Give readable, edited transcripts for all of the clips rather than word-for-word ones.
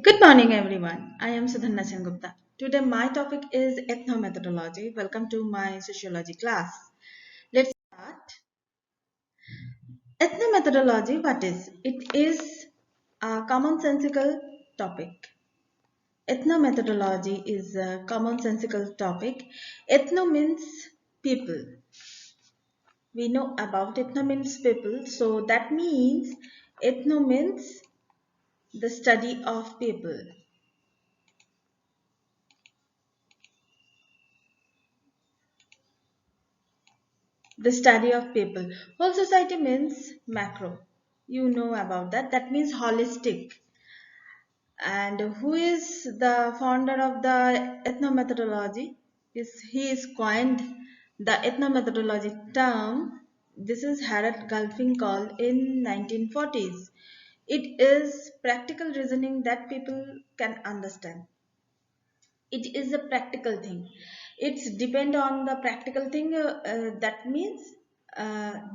Good morning, everyone. I am Sudhanna Sengupta. Today, my topic is ethnomethodology. Welcome to my sociology class. Let's start. Ethnomethodology, what is? It is a commonsensical topic. Ethnomethodology is a commonsensical topic. Ethno means people. We know about ethno means people, so that means ethno means the study of people. The study of people. Whole society means macro. You know about that. That means holistic. And who is the founder of the ethnomethodology? He is coined the ethnomethodology term. This is Harold Garfinkel in 1940s. It is practical reasoning that people can understand. It is a practical thing. It's depend on the practical thing. That means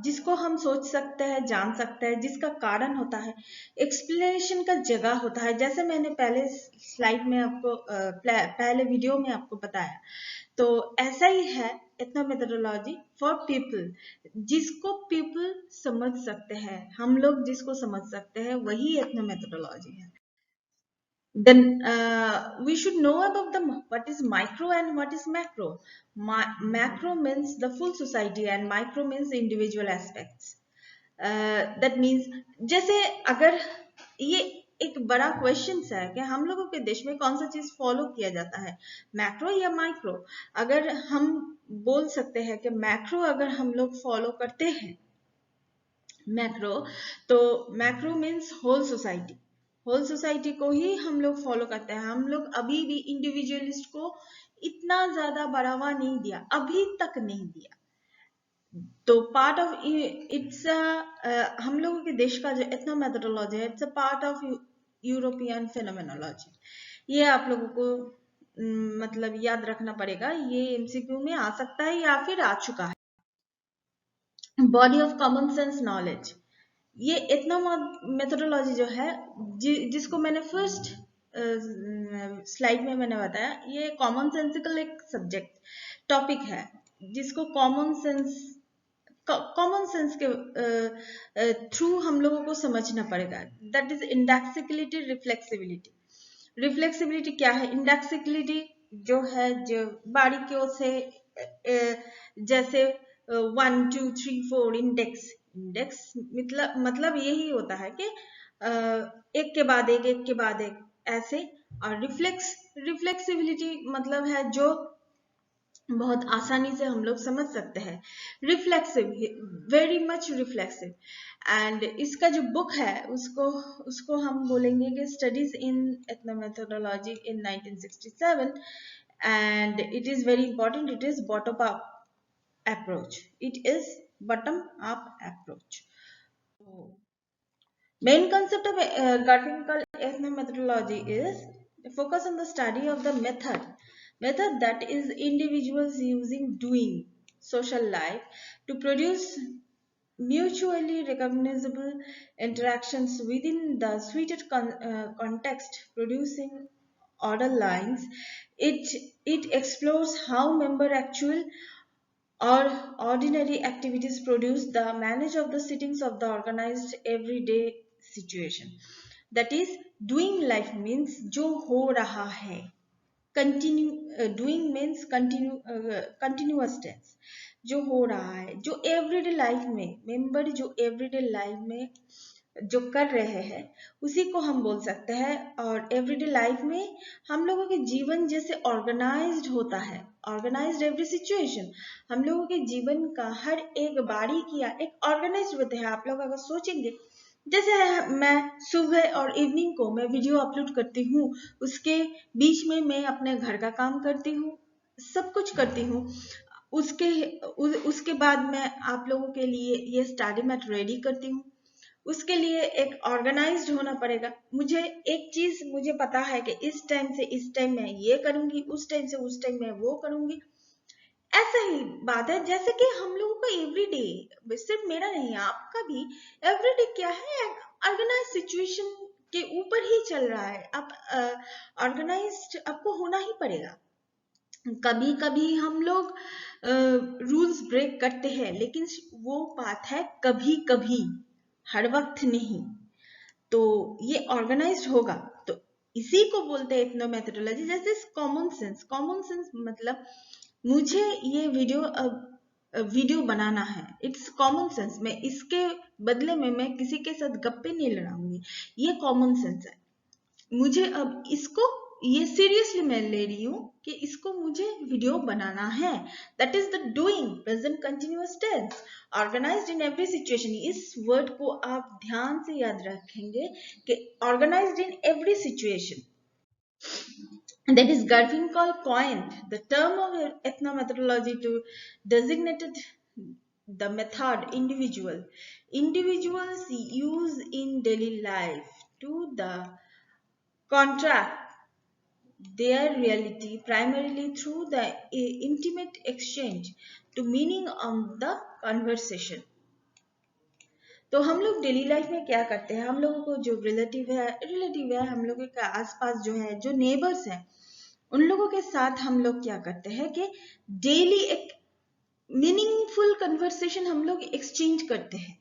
जिसको हम सोच सकते हैं, जान सकते हैं, जिसका कारण होता है, एक्सप्लेनेशन का जगह होता है, जैसे मैंने पहले स्लाइड में आपको पहले वीडियो में आपको बताया, तो ऐसा ही है एथनोमेथोडोलॉजी फॉर पीपल, जिसको पीपल समझ सकते हैं, हम लोग जिसको समझ सकते हैं वही एथनोमेथोडोलॉजी है. Then we should know about the what is micro and what is macro. Macro means the full society and micro means individual aspects. That means जैसे अगर ये एक बड़ा क्वेश्चन है कि हम लोगों के देश में कौन सा चीज फॉलो किया जाता है, मैक्रो या माइक्रो. अगर हम बोल सकते हैं कि मैक्रो अगर हम लोग फॉलो करते हैं, मैक्रो, तो macro means whole society. Whole society को ही हम लोग फॉलो करते हैं. हम लोग अभी भी इंडिविजुअलिस्ट को इतना ज्यादा बढ़ावा नहीं दिया, अभी तक नहीं दिया. तो पार्ट ऑफ इट्स हम लोगों के देश का जो एथनोमेथोडोलॉजी है, it's a part of European phenomenology. ये आप लोगों को मतलब याद रखना पड़ेगा. ये एमसीक्यू में आ सकता है या फिर आ चुका है. Body of common sense knowledge. ये एथनोमेथोडोलॉजी जो है, जिसको मैंने फर्स्ट स्लाइड में मैंने बताया, ये कॉमन सेंसिकल एक सब्जेक्ट टॉपिक है, जिसको कॉमन सेंस के थ्रू हम लोगों को समझना पड़ेगा. That is indexicality, reflexivity. Reflexivity क्या है? इंडेक्सिबिलिटी जो है, जो बारीकियों से जैसे 1 2 3 4 इंडेक्स. इंडेक्स मतलब यही होता है कि एक के बाद एक के बाद एक ऐसे. और रिफ्लेक्सिबिलिटी मतलब है जो बहुत आसानी से हम लोग समझ सकते हैं. Reflexive, very much reflexive. And इसका जो बुक है उसको हम बोलेंगे कि स्टडीज इन एथनोमेथोडोलॉजी इन 1967. And it is very important. It is bottom up approach. It is bottom up approach. Main concept of Garfinkel ethnomethodology is focus on the study of the method that is individuals using doing social life to produce mutually recognizable interactions within the suited context, producing order lines. It explores how member actual or ordinary activities produce the manage of the sittings of the organized everyday situation. That is, doing life means जो हो रहा है. Doing means continuous tense. जो हो रहा है, जो everyday life में, member जो everyday life में जो कर रहे हैं उसी को हम बोल सकते हैं. और एवरीडे लाइफ में हम लोगों के जीवन जैसे ऑर्गेनाइज्ड होता है, ऑर्गेनाइज्ड एवरी सिचुएशन, हम लोगों के जीवन का हर एक बारीकियां एक ऑर्गेनाइज्ड होते हैं. आप लोग अगर सोचेंगे, जैसे मैं सुबह और इवनिंग को मैं वीडियो अपलोड करती हूँ, उसके बीच में मैं अपने घर का काम करती हूँ, सब कुछ करती हूँ. उसके बाद मैं आप लोगों के लिए ये स्टडी मैट रेडी करती हूँ. उसके लिए एक ऑर्गेनाइज्ड होना पड़ेगा. मुझे एक चीज मुझे पता है कि इस टाइम से इस टाइम मैं ये करूंगी, उस टाइम से उस टाइम मैं वो करूंगी. ऐसा ही बात है जैसे कि हम लोगों का एवरीडे, सिर्फ मेरा नहीं आपका भी एवरीडे क्या है, ऑर्गेनाइज सिचुएशन के ऊपर ही चल रहा है। आप ऑर्गेनाइज्ड आपको होना ही पड़ेगा। कभी कभी हम लोग रूल्स ब्रेक करते हैं, लेकिन वो बात है कभी कभी, हर वक्त नहीं। तो ये ऑर्गेनाइज्ड होगा। तो इसी को बोलते हैं इथनो मेथोडोलॉजी। जैसे कॉमन सेंस, कॉमन सेंस मतलब मुझे ये वीडियो बनाना है, इट्स कॉमन सेंस। मैं इसके बदले में मैं किसी के साथ गप्पे नहीं लड़ाऊंगी, ये कॉमन सेंस है। मुझे अब इसको ये सीरियसली मैं ले रही हूँ कि इसको मुझे वीडियो बनाना है। That is the doing, present continuous tense, organized in every situation. इस वर्ड को आप ध्यान से याद रखेंगे कि organized in every situation. That is Garfinkel coined the term of ethnomethodology to designate the method individuals use in daily life to the contract their reality primarily through the intimate exchange to meaning on the conversation. तो हम लोग daily life में क्या करते हैं, हम लोगों को जो रिलेटिव है, हम लोगों के आसपास जो है, जो नेबर्स हैं, उन लोगों के साथ हम लोग क्या करते हैं कि डेली एक मीनिंगफुल कन्वर्सेशन हम लोग एक्सचेंज करते हैं।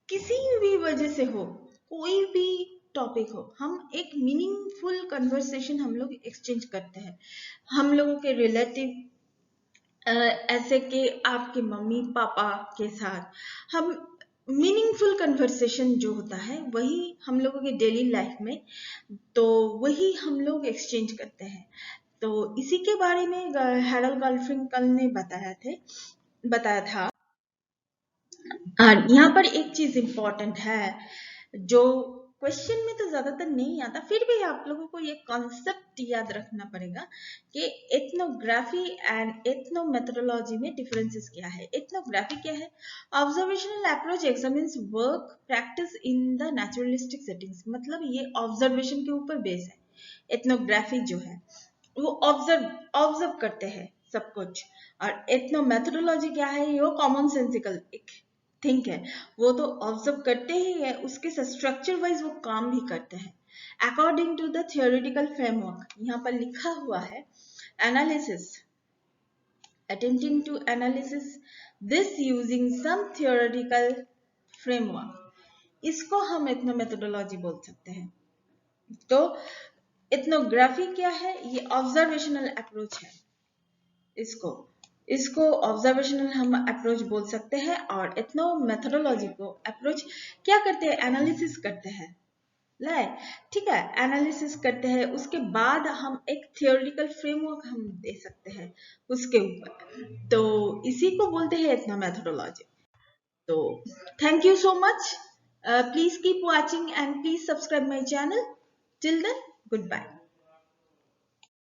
किसी भी वजह से हो, कोई भी टॉपिक हो, हम एक मीनिंगफुल कन्वर्सेशन हम लोग एक्सचेंज करते हैं। हम लोगों के रिलेटिव ऐसे कि आपके मम्मी पापा के साथ हम मीनिंगफुल कन्वर्सेशन जो होता है वही हम लोगों के डेली लाइफ में, तो वही हम लोग एक्सचेंज करते हैं। तो इसी के बारे में हैरोल्ड गार्फिंकल ने बताया था। और यहाँ पर एक चीज इंपॉर्टेंट है जो क्वेश्चन में तो ज्यादातर नहीं आता, फिर भी आप लोगों को ये कॉन्सेप्ट याद रखना पड़ेगा कि एथनोग्राफी एंड एथनोमेथोडोलॉजी में डिफरेंसेस क्या है। एथनोग्राफी क्या है? Observational approach examines work practice in the naturalistic settings, मतलब ये ऑब्जर्वेशन के ऊपर बेस है। एथनोग्राफी जो है वो ऑब्जर्व करते हैं सब कुछ। और एथनोमेथोडोलॉजी क्या है? ये कॉमन सेंसिकल एक थिंक है, वो तो ऑब्जर्व करते ही है, उसके स्ट्रक्चर वाइज वो काम भी करते हैं। According to the theoretical framework, यहाँ पर लिखा हुआ है analysis, attempting to analysis this using some theoretical framework, इसको हम एथनोमेथोडोलॉजी बोल सकते हैं। तो एथनोग्राफी क्या है? ये ऑब्जर्वेशनल अप्रोच है। इसको ऑब्जर्वेशनल हम अप्रोच बोल सकते हैं। और एथनोमेथोडोलॉजी को अप्रोच क्या करते हैं? एनालिसिस करते हैं। ठीक है, एनालिसिस करते हैं, उसके बाद हम एक थियोरेटिकल फ्रेमवर्क हम दे सकते हैं उसके ऊपर। तो इसी को बोलते हैं एथनोमेथोडोलॉजी। तो thank you so much, please keep watching and please subscribe my channel. Till then, good bye.